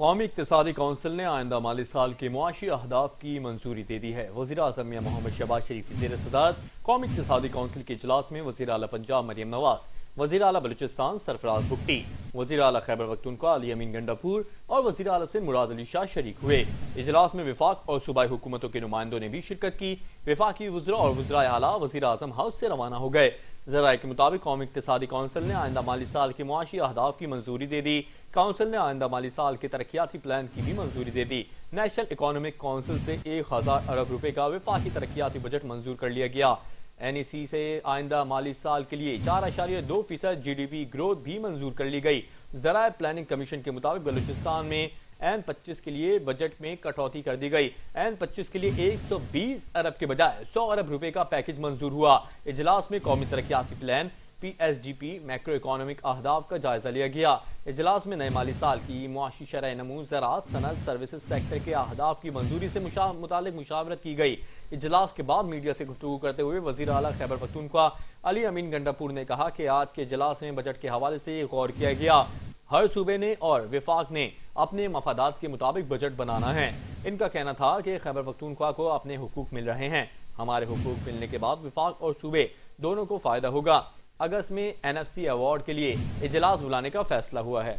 قومی اقتصادی کونسل نے آئندہ مالی سال کے معاشی اہداف کی منظوری دے دی ہے۔ وزیر اعظم میاں محمد شہباز شریف کی زیر صدارت قومی اقتصادی کونسل کے اجلاس میں وزیر اعلیٰ پنجاب مریم نواز، وزیر اعلیٰ بلوچستان سرفراز بگٹی، وزیر اعلیٰ خیبر پختونخوا علی امین گنڈاپور اور وزیر اعلیٰ سندھ مراد علی شاہ شریک ہوئے۔ اجلاس میں وفاق اور صوبائی حکومتوں کے نمائندوں نے بھی شرکت کی۔ وفاقی وزراء اور وزرائے اعلیٰ وزیر اعظم ہاؤس سے روانہ ہو گئے۔ ذرائع کے مطابق قومی اقتصادی کونسل نے آئندہ مالی سال کے معاشی اہداف کی منظوری دے دی۔ کونسل نے آئندہ مالی سال کے ترقیاتی پلان کی بھی منظوری دے دی۔ نیشنل اکنامک کونسل سے 1000 ارب روپے کا وفاقی ترقیاتی بجٹ منظور کر لیا گیا۔ این ای سی سے آئندہ مالی سال کے لیے 4.2% جی ڈی پی گروتھ بھی منظور کر لی گئی۔ ذرائع پلاننگ کمیشن کے مطابق بلوچستان میں این 25 کے لیے بجٹ میں کٹوتی کر دی گئی۔ این 25 کے لیے 120 ارب کے بجائے 100 ارب روپے کا پیکج منظور ہوا۔ اجلاس میں قومی ترقیاتی plan P S D P macro economic اہداف کا جائزہ لیا گیا۔ اجلاس میں نئے مالی سال کی معاشی شرح نمو، زراعت، صنعت، سروسز سیکٹر کے اہداف کی منظوری سے متعلق مشاورت کی گئی۔ اجلاس کے بعد میڈیا سے گفتگو کرتے ہوئے وزیر اعلیٰ خیبر پختونخوا علی امین گنڈاپور نے کہا کہ آج کے اجلاس میں بجٹ کے حوالے سے غور کیا گیا۔ ہر صوبے نے اور وفاق نے اپنے مفادات کے مطابق بجٹ بنانا ہے۔ ان کا کہنا تھا کہ خیبر پختونخوا کو اپنے حقوق مل رہے ہیں۔ ہمارے حقوق ملنے کے بعد وفاق اور صوبے دونوں کو فائدہ ہوگا۔ اگست میں این ایف سی ایوارڈ کے لیے اجلاس بلانے کا فیصلہ ہوا ہے۔